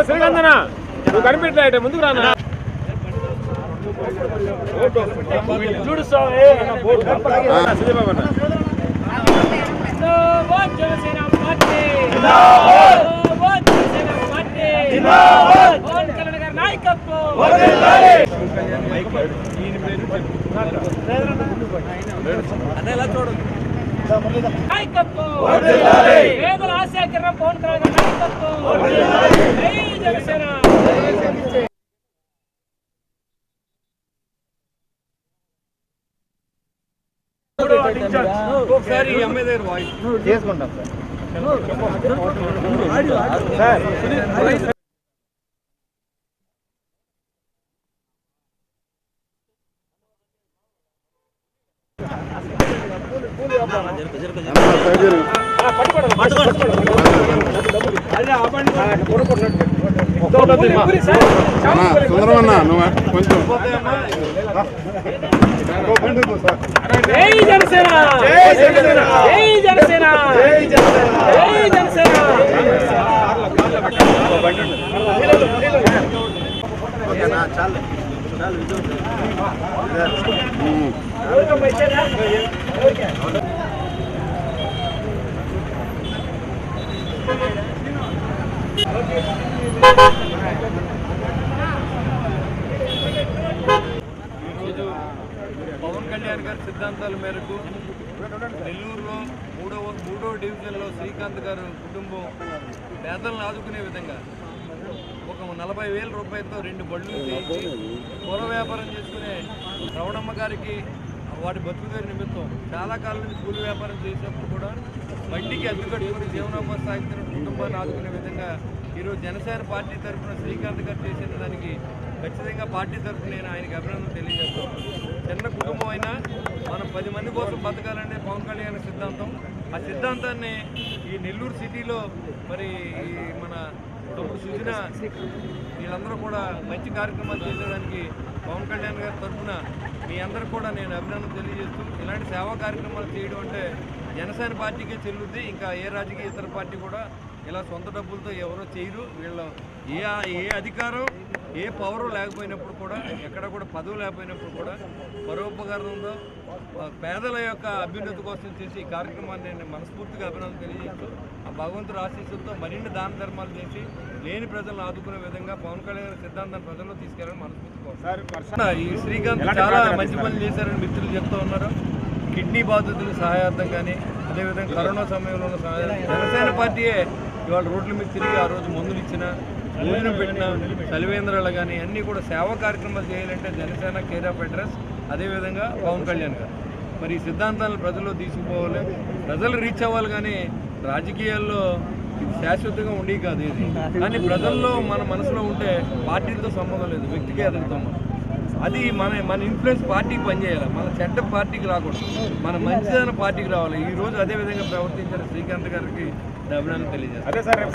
శ్రీకాంతన నువ్వు కనిపెట్టలే ముందుకు రానా చూడు అన్నలా చూడు పేదల ఆశాకిరణం పవన్ కళ్యాణ్ నాయకత్వం జై జనసేన ఒకసారి అమ్మాయి దగ్గర వాయిస్ చేసుకుంటాం సార్ సుందరమన్నా నువ్వు కొంచెం జై జనసేన జై జనసేన జై జనసేన జై జనసేన ఓకేనా చాలు పవన్ కళ్యాణ్ గారి సిద్ధాంతాల మేరకు నెల్లూరులో మూడవ డివిజన్లో శ్రీకాంత్ గారు కుటుంబం పేదలను ఆదుకునే విధంగా ఒక 40,000 రూపాయలతో 2 బళ్ళు చేయించి కూర వ్యాపారం చేసుకునే రవణమ్మ గారికి వాటి బతుకుదేరి నిమిత్తం చాలా కాలం నుంచి కూలి వ్యాపారం చేసినప్పుడు కూడా బండికి అద్దె కట్టుకుని జీవనోపాధి సాగుతున్న కుటుంబాన్ని ఆదుకునే విధంగా ఈరోజు జనసేన పార్టీ తరఫున శ్రీకాంత్ గారు చేసిన దానికి ఖచ్చితంగా పార్టీ తరఫున నేను ఆయనకి అభినందన తెలియజేస్తాను. చిన్న కుటుంబం అయినా మనం 10 మంది కోసం బతకాలనే పవన్ కళ్యాణ్ సిద్ధాంతం. ఆ సిద్ధాంతాన్ని ఈ నెల్లూరు సిటీలో మరి మన తమ్ముడు సుజన వీళ్ళందరూ కూడా మంచి కార్యక్రమాలు చేసేదానికి పవన్ కళ్యాణ్ గారి తరఫున మీ అందరూ కూడా నేను అభినందన తెలియజేస్తూ, ఇలాంటి సేవా కార్యక్రమాలు చేయడం అంటే జనసేన పార్టీకే చెల్లుద్ది. ఇంకా ఏ రాజకీయ ఇతర పార్టీ కూడా ఇలా సొంత డబ్బులతో ఎవరో చేయరు. వీళ్ళు ఏ అధికారం ఏ పవరు లేకపోయినప్పుడు కూడా, ఎక్కడ కూడా పదవి లేకపోయినప్పుడు కూడా పరోపకారంలో పేదల యొక్క అభ్యున్నతి కోసం చేసి ఈ కార్యక్రమాన్ని నేను మనస్ఫూర్తిగా అభినందన తెలియజేస్తూ, ఆ భగవంతుడు ఆశీస్సులతో మరిన్ని దాన ధర్మాలు చేసి లేని ప్రజలను ఆదుకునే విధంగా పవన్ కళ్యాణ్ సిద్ధాంతాన్ని ప్రజల్లో తీసుకెళ్ళాలని మనస్ఫూర్తిగా. ఈ శ్రీకాంత్ చాలా మంచి పనులు చేశారని మిత్రులు చెప్తూ ఉన్నారు. కిడ్నీ బాధితులు సహాయార్థం కానీ, అదేవిధంగా కరోనా సమయంలో ఉన్న సహాయం జనసేన పార్టీయే ఇవాళ రోడ్ల మీద తిరిగి ఆ రోజు మందులు ఇచ్చిన, భోజనం పెట్టిన చలివేంద్రాలు కానీ అన్నీ కూడా సేవా కార్యక్రమాలు చేయాలంటే జనసేన కేర్ ఆఫ్ అడ్రస్. అదేవిధంగా పవన్ కళ్యాణ్ గారు మరి ఈ సిద్ధాంతాలను ప్రజల్లో తీసుకుపోవాలి, ప్రజలు రీచ్ అవ్వాలి. కానీ రాజకీయాల్లో ఇది శాశ్వతంగా ఉండేవి కాదు. ఇది కానీ ప్రజల్లో మన మనసులో ఉంటే పార్టీలతో సంబంధం లేదు, వ్యక్తికే ఎదుగుతాం. అది మన ఇన్ఫ్లుయెన్స్ పార్టీకి పనిచేయాలి, మన చెడ్డ పార్టీకి రాకూడదు, మన మంచిదైన పార్టీకి రావాలి. ఈరోజు అదేవిధంగా ప్రవర్తించిన శ్రీకాంత్ గారికి అభినందన తెలియజేస్తాను.